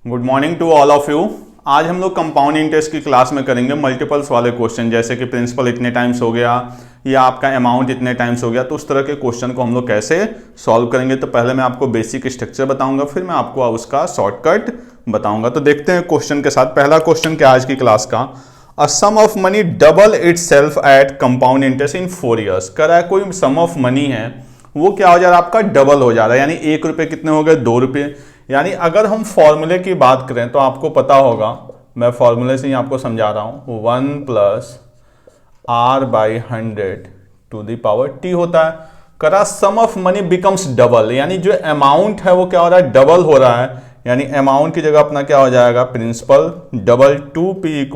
Good morning to all of you. आज हम लोग कंपाउंड इंटरेस्ट की क्लास में करेंगे मल्टीपल्स वाले क्वेश्चन, जैसे कि प्रिंसिपल इतने टाइम्स हो गया या आपका अमाउंट इतने टाइम्स हो गया। तो उस तरह के क्वेश्चन को हम लोग कैसे सॉल्व करेंगे। तो पहले मैं आपको बेसिक स्ट्रक्चर बताऊंगा, फिर मैं आपको उसका शॉर्टकट बताऊंगा। तो देखते हैं क्वेश्चन के साथ। पहला क्वेश्चन क्या आज की क्लास का, a sum of money double itself at compound interest in 4 years। कह रहा है कोई सम ऑफ मनी है वो क्या हो जा रहा है, आपका डबल हो जा रहा है। यानी 1 रुपये कितने हो गए, 2 रुपये। यानी अगर हम फॉर्मूले की बात करें तो आपको पता होगा, मैं फॉर्मूले से ही आपको समझा रहा हूं, 1 + r/100 to the power t होता है। करा sum of money becomes double, यानी जो अमाउंट है वो क्या हो रहा है, डबल हो रहा है। यानी अमाउंट की जगह अपना क्या हो जाएगा, principal double 2p =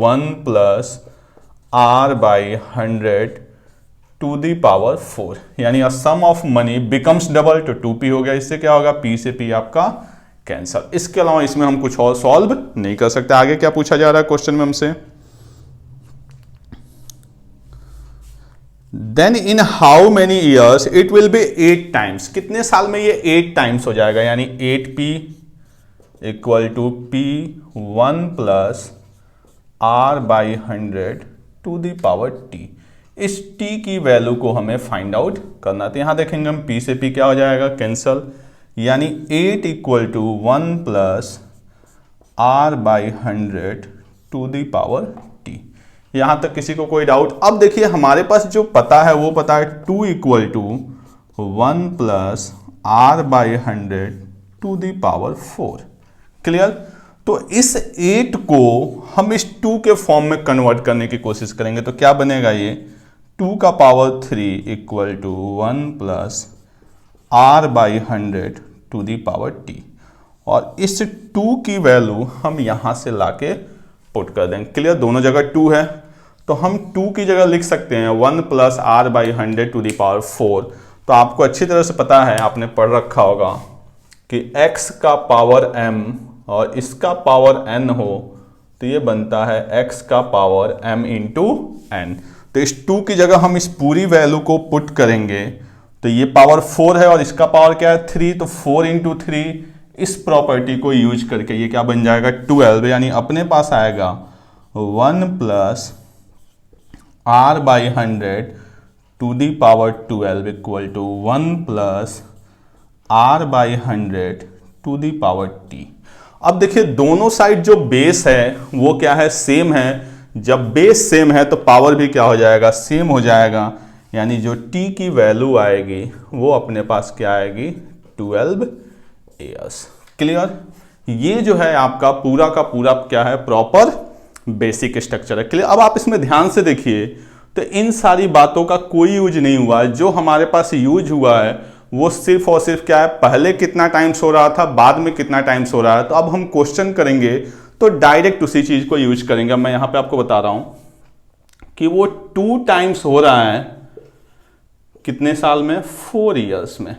1 + r/100 to the power 4। यानी sum of money becomes double तो 2p हो गया। इससे क्या होगा, p से p आपका कैंसल। इसके अलावा इसमें हम कुछ और सॉल्व नहीं कर सकते। आगे क्या पूछा जा रहा है क्वेश्चन में हमसे, then in how many years it will be 8 times. कितने साल में ये 8 टाइम्स हो जाएगा। यानी 8p = p 1 + r/100 to the power t। इस t की वैल्यू को हमें फाइंड आउट करना। तो यहां देखेंगे हम p से p क्या हो जाएगा, कैंसल। यानी 8 = 1 + r/100 to the power t। यहां तक किसी को कोई डाउट। अब देखिए हमारे पास जो पता है वो पता है 2 = 1 + r/100 to the power 4। Clear. तो इस 8 को हम इस 2 के फॉर्म में कन्वर्ट करने की कोशिश करेंगे। तो क्या बनेगा, ये 2 का power 3 = 1 + r/100 to the power t। और इस 2 की वैल्यू हम यहां से लाके पुट कर देंगे। क्लियर। दोनों जगह 2 है तो हम 2 की जगह लिख सकते हैं 1 + r/100 टू दी पावर 4। तो आपको अच्छी तरह से पता है, आपने पढ़ रखा होगा कि x का पावर m और इसका पावर n हो तो ये बनता है x का पावर m × n। तो इस 2 की जगह हम इस पूरी वैल्यू को पुट करेंगे तो ये पावर 4 है और इसका पावर क्या है, 3। तो 4 × 3 इस प्रॉपर्टी को यूज करके ये क्या बन जाएगा, 12। यानी अपने पास आएगा 1 + r/100 to the power 12 = 1 + r/100 to the power t। अब देखिए दोनों साइड जो बेस है वो क्या है, सेम है। जब बेस सेम है तो पावर भी क्या हो जाएगा, सेम हो जाएगा। यानी जो t की वैल्यू आएगी वो अपने पास क्या आएगी, 12 years। क्लियर। ये जो है आपका पूरा का पूरा क्या है, प्रॉपर बेसिक स्ट्रक्चर है। क्लियर। अब आप इसमें ध्यान से देखिए तो इन सारी बातों का कोई यूज नहीं हुआ है। जो हमारे पास यूज हुआ है वो सिर्फ और सिर्फ क्या है, पहले कितना टाइम्स हो रहा था, बाद में कितना टाइम्स हो रहा है। तो अब हम क्वेश्चन करेंगे तो डायरेक्ट उसी चीज को यूज करेंगे। मैं यहां पे आपको बता रहा हूं कि वो 2 टाइम्स हो रहा है कितने साल में, 4 years में।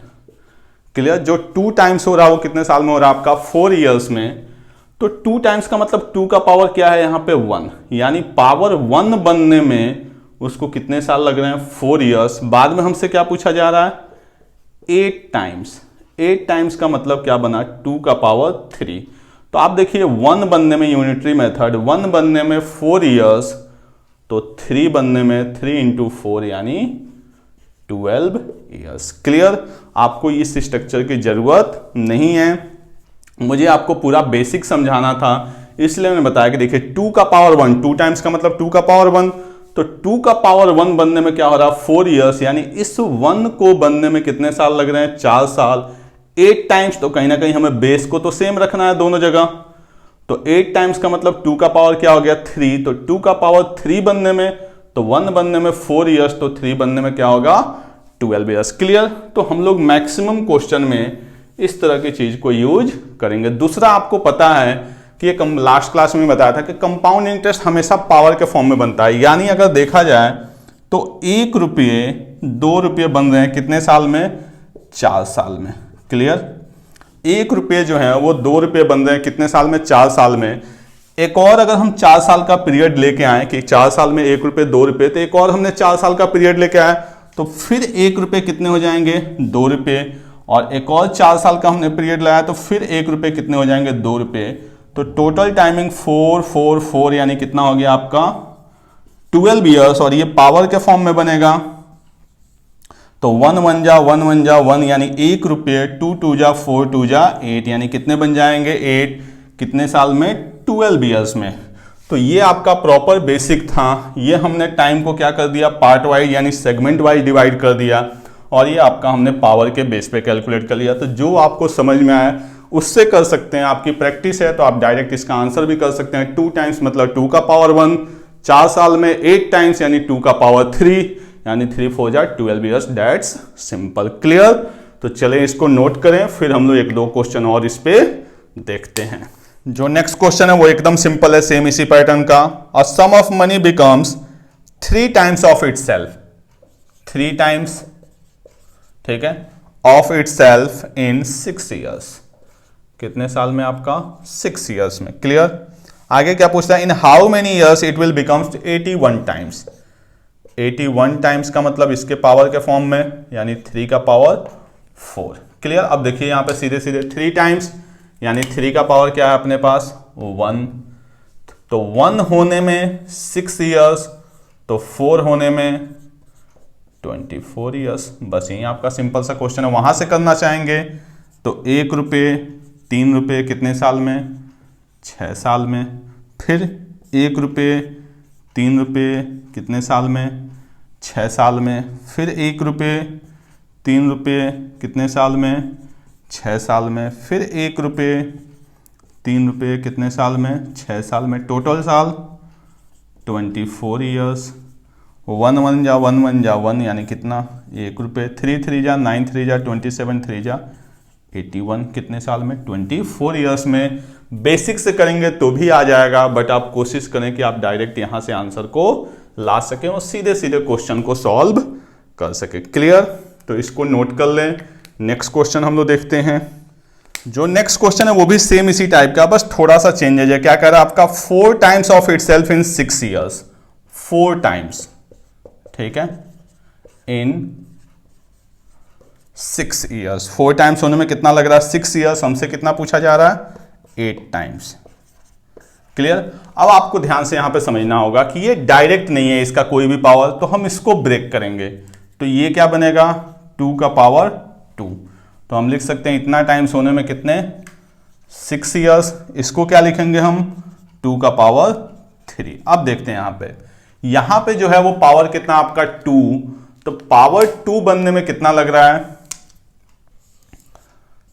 क्लियर। जो 2 टाइम्स हो रहा है वो कितने साल में हो रहा है, आपका 4 years में। तो 2 टाइम्स का मतलब 2 का पावर क्या है यहां पे 1। यानी पावर 1 बनने में उसको कितने साल लग रहे हैं, 4 years। बाद में हमसे क्या पूछा जा रहा है, 8 टाइम्स। 8 टाइम्स का मतलब क्या बना, 2 का पावर 3। तो आप देखिए 1 बनने में यूनिटरी मेथड, 1 बनने में 4 years, तो 3 बनने में 3 × 4 यानी 12 years। क्लियर। आपको इस स्ट्रक्चर की जरूरत नहीं है, मुझे आपको पूरा बेसिक समझाना था इसलिए मैंने बताया कि देखिए 2 का पावर 1, 2 टाइम्स का मतलब 2 का पावर 1। तो 2 का पावर 1 बनने में क्या हो रहा है, 4 years। यानी इस 1 को बनने में कितने साल लग रहे हैं, 4 साल। 8 टाइम्स तो कहीं ना कहीं हमें बेस को तो सेम रखना है दोनों जगह। तो 8 टाइम्स का मतलब 2 का पावर क्या हो गया, 3। तो 2 का पावर 3 बनने में, तो 1 बनने में 4 years, तो 3 बनने में क्या होगा, 12 years। क्लियर। तो हम लोग मैक्सिमम क्वेश्चन में इस तरह की चीज को यूज करेंगे। दूसरा आपको पता है कि ये लास्ट क्लास में बताया था कि कंपाउंड इंटरेस्ट हमेशा पावर के फॉर्म में बनता है। यानी अगर देखा जाए तो 1 रुपये 2 रुपये बन रहे हैं कितने साल में, 4 साल में। क्लियर। 1 रुपये जो है वो 2 रुपये बन रहे हैं कितने साल में, 4 साल में। एक और अगर हम 4 साल का पीरियड लेके आए कि 4 साल में 1 रुपये 2 रुपये, तो एक और हमने 4 साल का पीरियड लेके आए तो फिर 1 रुपये कितने हो जाएंगे, 2 रुपये। और एक और 4 साल का हमने पीरियड लाया तो फिर 1 रुपये कितने हो जाएंगे, 2 रुपये। तो टोटल टाइमिंग 4 4 4 यानी कितना हो गया आपका 12 ईयर्स, और ये पावर के फॉर्म में बनेगा तो 1 1 जा 1 1 जा 1 यानी 1 रुपये, 2 2 जा 4 2 जा 8 यानी कितने बन जाएंगे 8, कितने साल में 12 ईयर्स में। तो ये आपका प्रॉपर बेसिक था। ये हमने टाइम को क्या कर दिया, पार्ट वाइज यानी सेगमेंट वाइज डिवाइड कर दिया, और ये आपका हमने पावर के बेस पे कैलकुलेट कर लिया। तो जो आपको समझ में आया उससे कर सकते हैं। आपकी प्रैक्टिस है तो आप डायरेक्ट इसका आंसर भी कर सकते हैं। 2 टाइम्स मतलब 2 का पावर 1, 4 साल में 8 टाइम्स यानी 2 का पावर 3 यानी 3 4 जा 12 ईयर्स। That's simple. क्लियर। तो चले इसको नोट करें, फिर हम लोग 1-2 क्वेश्चन और इस पे देखते हैं। जो नेक्स्ट क्वेश्चन है वो एकदम सिंपल है, सेम इसी पैटर्न का। A sum of money becomes 3 times of itself, 3 times, ठीक है, ऑफ इटसेल्फ इन 6 ईयर्स। कितने साल में आपका 6 ईयर्स में। क्लियर। आगे क्या पूछता है, इन how many years it will becomes 81 times. 81 times का मतलब इसके पावर के फॉर्म में यानी 3 का पावर 4। क्लियर। अब देखिए यहां पे सीधे सीधे 3 टाइम्स यानी 3 का पावर क्या है अपने पास 1, तो 1 होने में 6 ईयर्स, तो 4 होने में 24 ईयर्स। बस यही आपका सिंपल सा क्वेश्चन है। वहां से करना चाहेंगे तो 1 रुपये 3 रुपये कितने साल में 6 साल में, फिर 1 रुपये 3 रुपये कितने साल में 6 साल में, फिर 1 रुपये 3 रुपये कितने साल में 6 साल में, फिर 1 रुपये 3 रुपये कितने साल में 6 साल में। टोटल साल 24 ईयर्स। 1 1 जा 1 1 जा 1 यानी कितना 1 रुपये, 3 3 जा 9 3 जा 27 3 जा 81 कितने साल में 24 ईयर्स में। बेसिक से करेंगे तो भी आ जाएगा, बट आप कोशिश करें कि आप डायरेक्ट यहां से आंसर को ला सकें और सीधे सीधे क्वेश्चन को सॉल्व कर सके। क्लियर। तो इसको नोट कर लें। नेक्स्ट क्वेश्चन हम लोग देखते हैं। जो नेक्स्ट क्वेश्चन है वो भी सेम इसी टाइप का, बस थोड़ा सा चेंजेज है। क्या कह रहा है आपका 4 times of itself in 6 years. 4 times, ठीक है, इन 6 ईयर्स। 4 टाइम्स होने में कितना लग रहा है 6 ईयर्स। हमसे कितना पूछा जा रहा है 8 टाइम्स। क्लियर। अब आपको ध्यान से यहां पे समझना होगा कि ये डायरेक्ट नहीं है इसका कोई भी पावर, तो हम इसको ब्रेक करेंगे। तो ये क्या बनेगा 2 का पावर 2, तो हम लिख सकते हैं इतना टाइम्स होने में कितने 6 ईयर्स। इसको क्या लिखेंगे हम 2 का पावर 3। अब देखते हैं यहां पे जो है वो पावर कितना आपका 2, तो पावर 2 बनने में कितना लग रहा है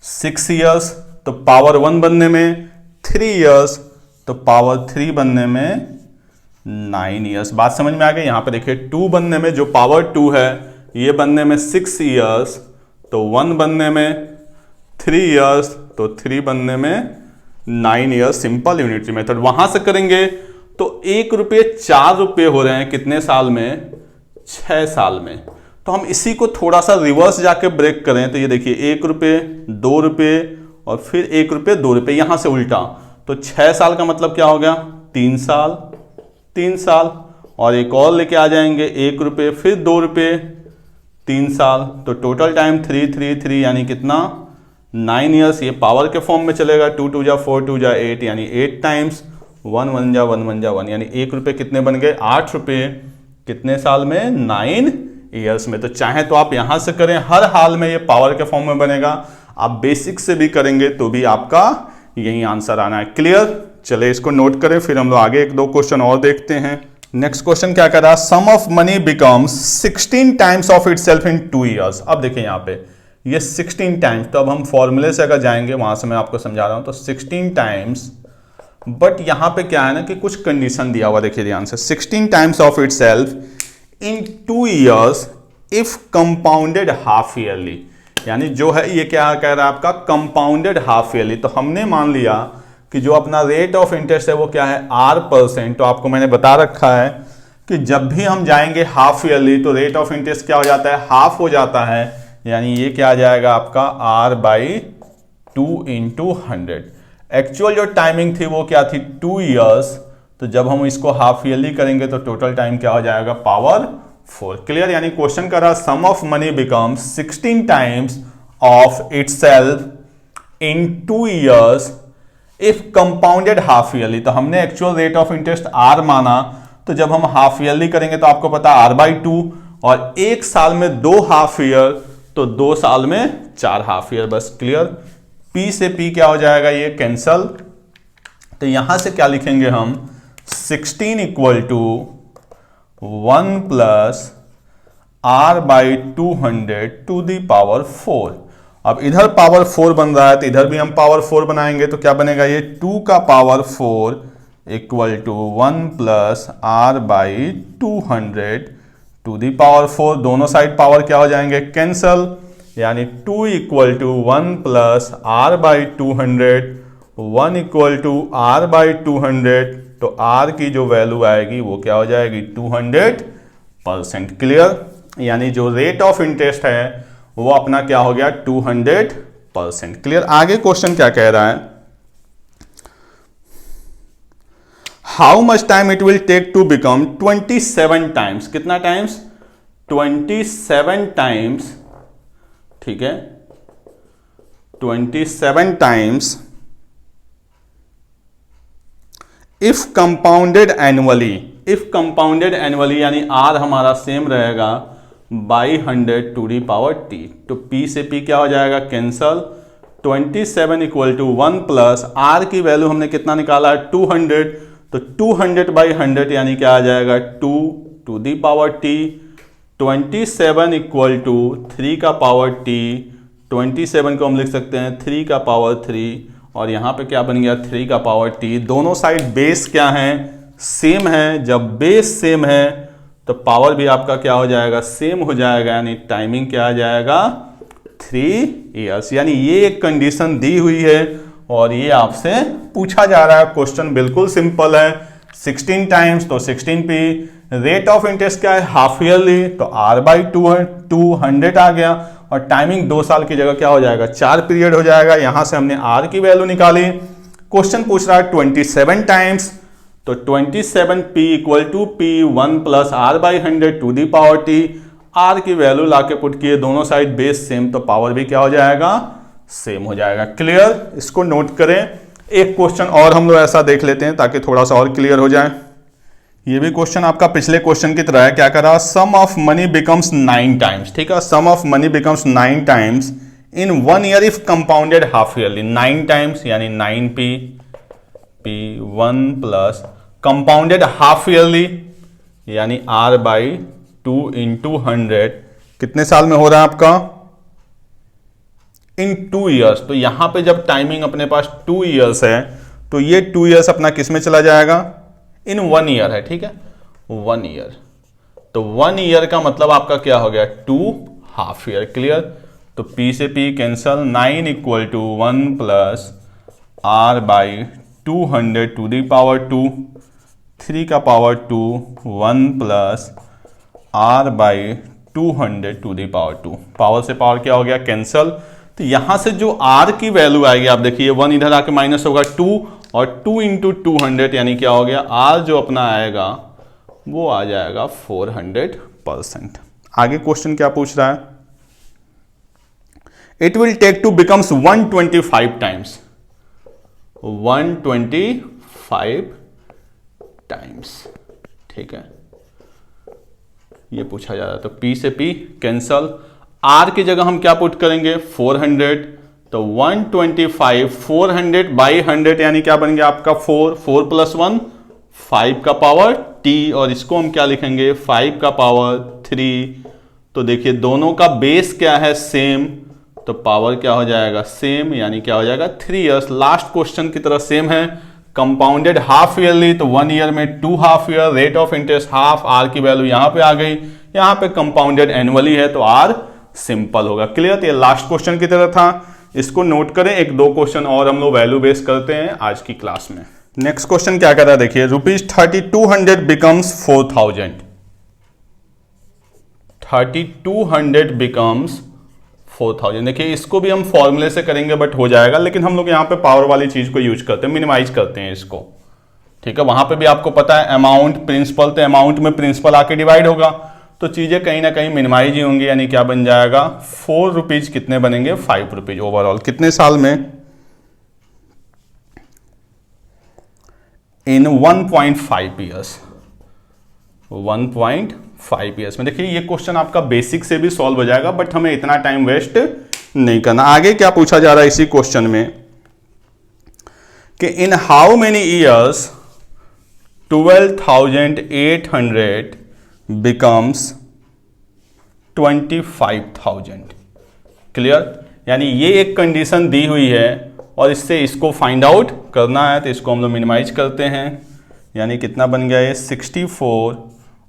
6 ईयर्स, तो पावर 1 बनने में 3 ईयर्स, तो पावर 3 बनने में 9 ईयर्स। बात समझ में आ गई। यहां पे देखिए 2 बनने में जो पावर 2 है ये बनने में 6 ईयर्स, तो 1 बनने में 3 ईयर्स, तो 3 बनने में 9 ईयर्स। Simple unitary method. वहां से करेंगे तो 1 रुपये 4 रुपये हो रहे हैं कितने साल में 6 साल में। तो हम इसी को थोड़ा सा रिवर्स जाके ब्रेक करें तो ये देखिए 1 रुपये 2 रुपये और फिर 1 रुपये 2 रुपये, यहां से उल्टा। तो 6 साल का मतलब क्या हो गया 3 साल, 3 साल, और एक और लेके आ जाएंगे 1 रुपये फिर 2 रुपये 3 साल, तो टोटल टाइम 3 3 3 यानी कितना 9 ईयर्स। ये पावर के फॉर्म में चलेगा 2 2 जा 4 2 जा 8 यानी 8 टाइम्स। 1 1 जा 1 1 जा 1 यानी 1 रुपये कितने बन गए 8 रुपये कितने साल में 9 ईयर्स में। तो चाहे तो आप यहां से करें, हर हाल में ये पावर के फॉर्म में बनेगा। आप बेसिक से भी करेंगे तो भी आपका यही आंसर आना है। क्लियर। चले इसको नोट करें, फिर हम लोग आगे 1-2 क्वेश्चन और देखते हैं। नेक्स्ट क्वेश्चन क्या कर रहा है, sum of money becomes 16 times of itself in 2 years. अब देखिए यहाँ पे ये 16 टाइम्स, तो अब हम फॉर्मूले से अगर जाएंगे वहां से मैं आपको समझा रहा हूं, तो 16 टाइम्स, बट यहां पे क्या है ना कि कुछ कंडीशन दिया हुआ, देखिए ध्यान से। 16 times of itself in 2 years if compounded half yearly, यानी जो है ये क्या कह रहा है आपका कंपाउंडेड हाफ ईयरली। तो हमने मान लिया कि जो अपना रेट ऑफ इंटरेस्ट है वो क्या है R%। तो आपको मैंने बता रखा है कि जब भी हम जाएंगे हाफ ईयरली तो रेट ऑफ इंटरेस्ट क्या हो जाता है हाफ हो जाता है, यानी ये क्या आ जाएगा आपका R/2 × 100। एक्चुअल जो टाइमिंग थी वो क्या थी 2 ईयर्स, तो जब हम इसको हाफ ईयरली करेंगे तो टोटल टाइम क्या हो जाएगा पावर 4। क्लियर। यानी क्वेश्चन कर रहा sum of money becomes 16 times of itself in 2 years if compounded half yearly. तो हमने actual rate of interest R माना, तो जब हम हाफ ईयरली करेंगे तो आपको पता R/2, और 1 साल में 2 हाफ ईयर, तो 2 साल में 4 हाफ ईयर। बस क्लियर। P से P क्या हो जाएगा, ये कैंसल। तो यहां से क्या लिखेंगे हम, 16 equal to 1 plus R/200 to the power 4। अब इधर पावर 4 बन रहा है तो इधर भी हम पावर 4 बनाएंगे, तो क्या बनेगा, ये 2 का power 4 equal to 1 plus R/200 to the power 4। दोनों साइड पावर क्या हो जाएंगे, कैंसल, यानी 2 equal to 1 plus R/200, 1 equal to R/200। तो R की जो वैल्यू आएगी वो क्या हो जाएगी, 200%। क्लियर। यानी जो रेट ऑफ इंटरेस्ट है वो अपना क्या हो गया, 200%। क्लियर। आगे क्वेश्चन क्या कह रहा है, how much time it will take to become 27 times. कितना टाइम्स, 27 टाइम्स, ठीक है, 27 times if compounded annually. If compounded annually यानी आर हमारा सेम रहेगा by 100 to the power T. तो P से P क्या हो जाएगा, cancel. 27 equal to 1 plus R की वैल्यू हमने कितना निकाला है, 200। तो 200 बाई 100 यानी क्या आ जाएगा, 2 to the power T. 27 equal to 3 का पावर टी। 27 को हम लिख सकते हैं 3 का पावर 3, और यहाँ पे क्या बन गया, 3 का पावर टी। दोनों साइड बेस क्या है, सेम है। जब बेस सेम है तो पावर भी आपका क्या हो जाएगा, सेम हो जाएगा, यानी टाइमिंग क्या आ जाएगा, 3 years। यानी ये एक कंडीशन दी हुई है और ये आपसे पूछा जा रहा है। क्वेश्चन बिल्कुल सिंपल है। 16 टाइम्स तो 16p। रेट ऑफ इंटरेस्ट क्या है, हाफ ईयरली, तो R/200 आ गया, और टाइमिंग 2 साल की जगह क्या हो जाएगा, 4 पीरियड हो जाएगा। यहां से हमने R की वैल्यू निकाली। क्वेश्चन पूछ रहा है 27 टाइम्स, तो 27p equal to P 1 plus R/100 to the power T. R की वैल्यू लाके पुट किए, दोनों साइड बेस सेम, तो पावर भी क्या हो जाएगा, सेम हो जाएगा। क्लियर। इसको नोट करें। एक क्वेश्चन और हम लोग ऐसा देख लेते हैं ताकि थोड़ा सा और क्लियर हो जाए। ये भी क्वेश्चन आपका पिछले क्वेश्चन की तरह है। क्या करा, sum of money becomes 9 times. ठीक है, sum of money becomes 9 times in 1 year if compounded half yearly. 9 times यानी 9p 1 plus compounded half yearly यानी R/2 इंटू 100 कितने साल में हो रहा है आपका, इन 2 years। तो यहां पे जब टाइमिंग अपने पास 2 years है तो ये 2 years अपना किस में चला जाएगा, इन 1 year है। ठीक है, 1 year। तो 1 year का मतलब आपका क्या हो गया, 2 हाफ ईयर। क्लियर। तो P से P cancel. 9 equal to 1 plus R/200 to the power 2। 3 का power 2, 1 plus R/200 to the power 2। Power से पावर क्या हो गया, कैंसल। तो यहां से जो R की वैल्यू आएगी, आप देखिए 1 इधर आके माइनस होगा 2, और 2 इंटू 200 यानी क्या हो गया, R जो अपना आएगा वो आ जाएगा 400%। आगे क्वेश्चन क्या पूछ रहा है, it will take to becomes 125 times. 125 times. ठीक है, ये पूछा जा रहा है। तो P से P कैंसल। R की जगह हम क्या पुट करेंगे, 400। तो 125 400 बाई 100 यानी क्या बन गया आपका 4 प्लस 1 5 का पावर T, और इसको हम क्या लिखेंगे, 5 का पावर 3। तो देखिए दोनों का बेस क्या है, सेम, तो पावर क्या हो जाएगा, सेम, यानी क्या हो जाएगा 3 years। लास्ट क्वेश्चन की तरह सेम है। कंपाउंडेड हाफ ईयरली, तो 1 ईयर में 2 half year. Rate of interest half. R की वैल्यू यहां पे आ गई। यहां पे कंपाउंडेड एनुअली है तो R सिंपल होगा। क्लियर। तो ये लास्ट क्वेश्चन की तरह था, इसको नोट करें। 1-2 क्वेश्चन और हम लोग वैल्यू बेस करते हैं आज की क्लास में। नेक्स्ट क्वेश्चन क्या कर रहा है, देखिए, ₹3200 बिकम्स 4000। 3200 बिकम्स 4000। देखिए इसको भी हम फॉर्मूले से करेंगे बट हो जाएगा, लेकिन हम लोग यहाँ पे पावर वाली चीज को यूज करते हैं, मिनिमाइज करते हैं इसको। ठीक है, वहां पे भी आपको पता है अमाउंट प्रिंसिपल, तो अमाउंट में प्रिंसिपल आके डिवाइड होगा। तो चीज़ें कहीं ना कहीं मिनिमाइज ही होंगी, यानी क्या बन जाएगा 4 रुपीज कितने बनेंगे 5 रुपीज ओवरऑल कितने साल में, इन 1.5 ईयर्स, 1.5 ईयर्स में। देखिए ये क्वेश्चन आपका बेसिक से भी सॉल्व हो जाएगा, बट हमें इतना टाइम वेस्ट नहीं करना। आगे क्या पूछा जा रहा है इसी क्वेश्चन में कि इन how many years 12,800 becomes 25,000। Clear, यानी ये एक कंडीशन दी हुई है और इससे इसको फाइंड आउट करना है, तो इसको हम लोग मिनिमाइज करते हैं, यानी कितना बन गया ये 64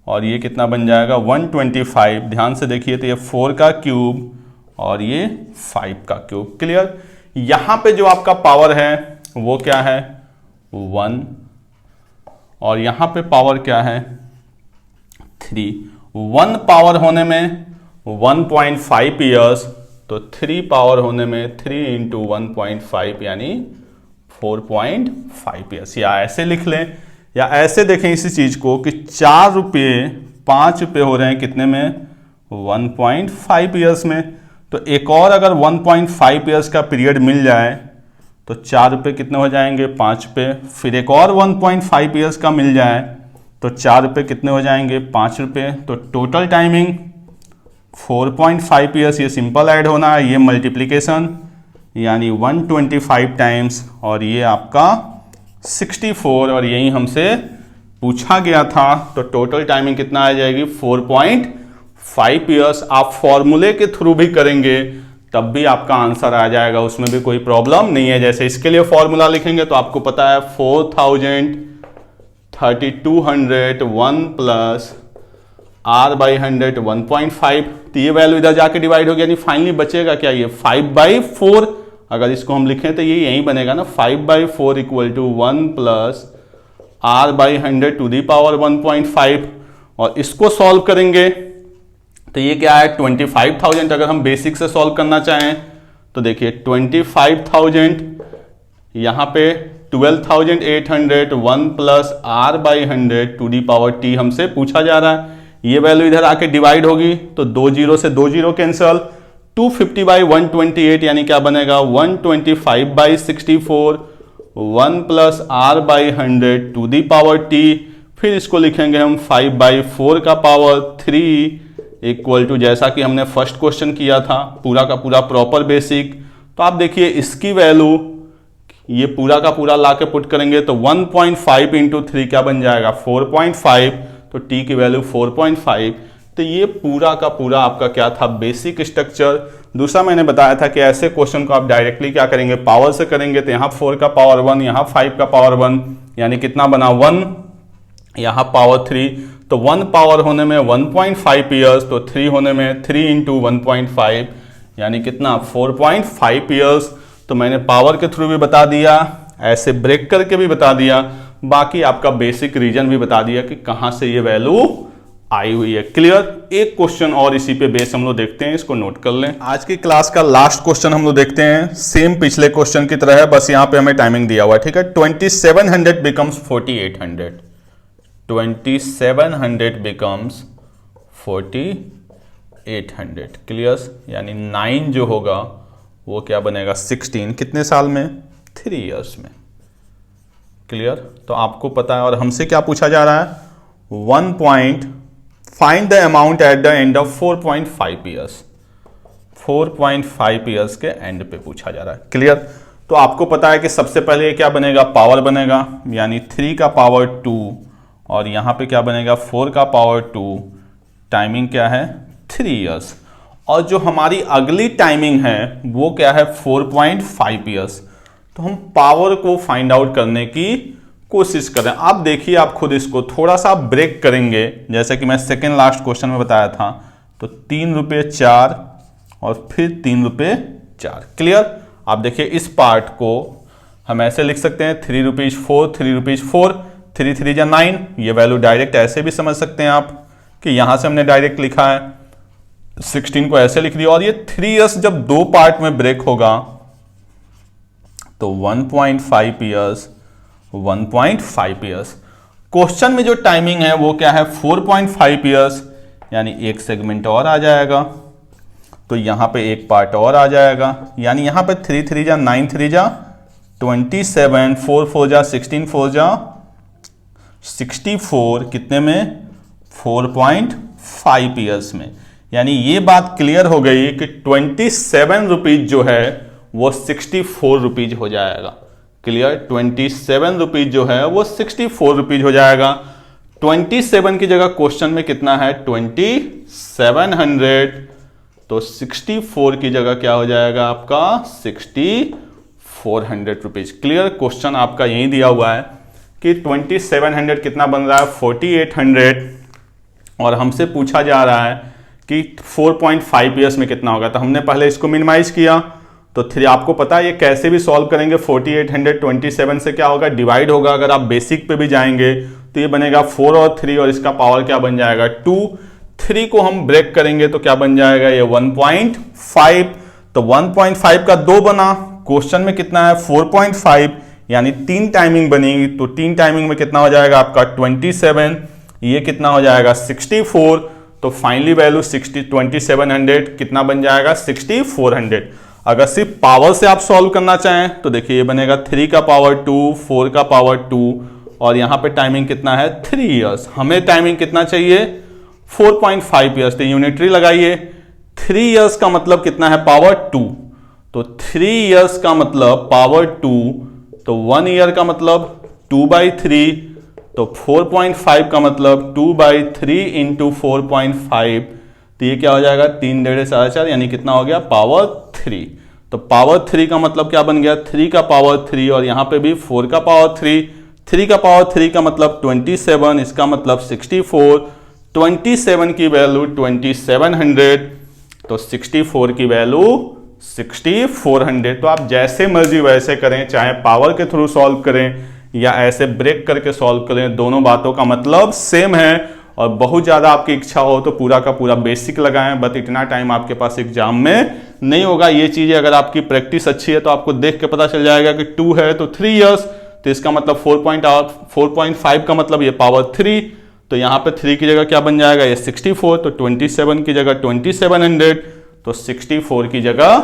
और ये कितना बन जाएगा 125। ध्यान से देखिए तो ये 4 का क्यूब और ये 5 का क्यूब। क्लियर, यहां पे जो आपका पावर है वो क्या है 1 और यहां पे पावर क्या है 3। 1 पावर होने में 1.5 ईयर्स, तो 3 पावर होने में 3 इंटू 1.5 यानी 4.5 ईयर्स। या ऐसे लिख लें या ऐसे देखें इसी चीज को कि 4 रुपये 5 रुपये हो रहे हैं कितने में 1.5 ईयर्स में। तो एक और अगर 1.5 ईयर्स का पीरियड मिल जाए तो 4 रुपये कितने हो जाएंगे 5 रुपये, फिर एक और 1.5 ईयर्स का मिल जाए तो 4 रुपये कितने हो जाएंगे 5 रुपये। तो टोटल टाइमिंग 4.5 ईयर्स, ये सिंपल ऐड होना है, ये मल्टीप्लीकेशन यानी 125 टाइम्स और ये आपका 64 और यही हमसे पूछा गया था। तो टोटल टाइमिंग कितना आ जाएगी 4.5 ईयर्स। आप फॉर्मूले के थ्रू भी करेंगे तब भी आपका आंसर आ जाएगा, उसमें भी कोई प्रॉब्लम नहीं है। जैसे इसके लिए फॉर्मूला लिखेंगे तो आपको पता है 4,3200 1 प्लस r बाई 100 1.5, तो ये वैल्यू इधर जाके डिवाइड हो गया, यानी फाइनली बचेगा क्या ये 5/4। अगर इसको हम लिखें तो ये यही बनेगा ना 5/4 equal to 1 plus r by 100 to the power 1.5। और इसको सॉल्व करेंगे तो ये क्या है 25,000। अगर हम बेसिक से सॉल्व करना चाहें तो देखिए 25,000 यहाँ पे 12,800 1 plus r by 100 to the power t हमसे पूछा जा रहा है। ये वैल्यू इधर आके डिवाइड होगी तो 2 जीरो से 2 जीरो कैंसल, 250/128 यानी क्या बनेगा 125/64 1 plus r by 100 to the power t। फिर इसको लिखेंगे हम 5/4 का पावर 3 इक्वल टू, जैसा कि हमने फर्स्ट क्वेश्चन किया था पूरा का पूरा प्रॉपर बेसिक। तो आप देखिए इसकी वैल्यू ये पूरा का पूरा ला के पुट करेंगे तो 1.5 इंटू 3 क्या बन जाएगा 4.5, तो t की वैल्यू 4.5। तो ये पूरा का पूरा आपका क्या था बेसिक स्ट्रक्चर। दूसरा मैंने बताया था कि ऐसे क्वेश्चन को आप डायरेक्टली क्या करेंगे पावर से करेंगे, तो यहाँ 4 का पावर 1 यहाँ 5 का पावर 1 यानी कितना बना 1, यहाँ पावर 3, तो 1 पावर होने में 1.5 ईयर्स, तो 3 होने में 3 इंटू 1.5 यानी कितना 4.5 ईयर्स। तो मैंने पावर के थ्रू भी बता दिया, ऐसे ब्रेक करके भी बता दिया, बाकी आपका बेसिक रीजन भी बता दिया कि कहां से ये वैल्यू आई हुई है। क्लियर, एक क्वेश्चन और इसी पे बेस हम लोग देखते हैं, इसको नोट कर लें। आज की क्लास का लास्ट क्वेश्चन हम लोग देखते हैं, सेम पिछले क्वेश्चन की तरह है, बस यहां पे हमें टाइमिंग दिया हुआ है। ठीक है, 2700 बिकम्स 4800, 2700 बिकम्स 4800। क्लियर, यानी 9 जो होगा वो क्या बनेगा 16, कितने साल में 3 इयर्स में। क्लियर, तो आपको पता है और हमसे क्या पूछा जा रहा है 1 point find the amount at the end of 4.5 years, 4.5 years के एंड पे पूछा जा रहा है। क्लियर, तो आपको पता है कि सबसे पहले ये क्या बनेगा पावर बनेगा, यानी 3 का पावर 2 और यहां पे क्या बनेगा 4 का पावर 2, टाइमिंग क्या है 3 इयर्स। और जो हमारी अगली टाइमिंग है वो क्या है 4.5 ईयर्स। तो हम पावर को फाइंड आउट करने की कोशिश करें। आप देखिए, आप खुद इसको थोड़ा सा ब्रेक करेंगे, जैसे कि मैं सेकेंड लास्ट क्वेश्चन में बताया था, तो 3 रुपये 4 और फिर 3 रुपये 4। क्लियर, आप देखिए इस पार्ट को हम ऐसे लिख सकते हैं 3 रुपीज 4, 3 रुपीज 4, 3 3 जा 9। ये वैल्यू डायरेक्ट ऐसे भी समझ सकते हैं आप कि यहां से हमने डायरेक्ट लिखा है, 16 को ऐसे लिख दिया। और ये 3 इयर्स जब 2 पार्ट में ब्रेक होगा तो 1.5 ईयर्स, 1.5 ईयर्स। क्वेश्चन में जो टाइमिंग है वो क्या है 4.5 ईयर्स, यानी एक सेगमेंट और आ जाएगा, तो यहाँ पे एक पार्ट और आ जाएगा, यानी यहाँ पे 3 3 जा 9 3 जा 27, 4 4 जा 16, 4 जा 64, कितने में 4.5 ईयर्स में। यानी ये बात क्लियर हो गई कि 27 रुपीज जो है वो 64 रुपीज हो जाएगा। क्लियर, 27 रुपीज जो है वो 64 रुपीज हो जाएगा। 27 की जगह क्वेश्चन में कितना है 2700, तो 64 की जगह क्या हो जाएगा आपका 6400 रुपीज। क्लियर, क्वेश्चन आपका यही दिया हुआ है कि 2700 कितना बन रहा है 4800, और हमसे पूछा जा रहा है कि 4.5 ईयर्स में कितना होगा। तो हमने पहले इसको मिनिमाइज किया, तो 3 आपको पता है ये कैसे भी सॉल्व करेंगे। 4800 27 से क्या होगा डिवाइड होगा। अगर आप बेसिक पे भी जाएंगे तो ये बनेगा 4 और 3, और इसका पावर क्या बन जाएगा 2। 3 को हम ब्रेक करेंगे तो क्या बन जाएगा ये 1.5, तो 1.5 का 2 बना, क्वेश्चन में कितना है 4.5, यानी 3 टाइमिंग बनेगी, तो 3 टाइमिंग में कितना हो जाएगा आपका 27, ये कितना हो जाएगा 64, तो फाइनली वैल्यू 2700 कितना बन जाएगा 6400। अगर सिर्फ पावर से आप सॉल्व करना चाहें तो देखिए ये बनेगा 3 का पावर 2, 4 का पावर 2, और यहां पे टाइमिंग कितना है 3 इयर्स। हमें टाइमिंग कितना चाहिए 4.5 इयर्स, तो यूनिटरी लगाइए। 3 इयर्स का मतलब कितना है पावर 2, तो 3 इयर्स का मतलब पावर 2, तो 1 ईयर का मतलब 2/3, तो 4.5 का मतलब 2/3 इंटू 4.5, तो ये क्या हो जाएगा 3 डेढ़ 4.5, यानी कितना हो गया पावर 3। तो पावर 3 का मतलब क्या बन गया 3 का पावर 3, और यहां पे भी 4 का पावर 3, 3 का पावर 3 का मतलब 27, इसका मतलब 64, 27 की वैल्यू 2700, तो 64 की वैल्यू 6400। तो आप जैसे मर्जी वैसे करें, चाहे पावर के थ्रू सॉल्व करें या ऐसे ब्रेक करके सॉल्व करें, दोनों बातों का मतलब सेम है। और बहुत ज़्यादा आपकी इच्छा हो तो पूरा का पूरा बेसिक लगाएं, बट इतना टाइम आपके पास एग्जाम में नहीं होगा। ये चीज़ें अगर आपकी प्रैक्टिस अच्छी है तो आपको देख के पता चल जाएगा कि 2 है तो 3 इयर्स, तो इसका मतलब 4.5 का मतलब ये पावर 3, तो यहाँ पे 3 की जगह क्या बन जाएगा ये 64, तो 27 की जगह 2700, तो 64 की जगह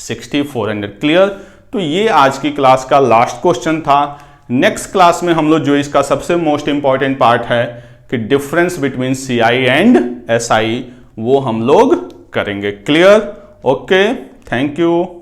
6400। क्लियर, तो ये आज की क्लास का लास्ट क्वेश्चन था। नेक्स्ट क्लास में हम लोग जो इसका सबसे मोस्ट इंपॉर्टेंट पार्ट है कि difference between CI and SI, वो हम लोग करेंगे। Clear, okay, thank you.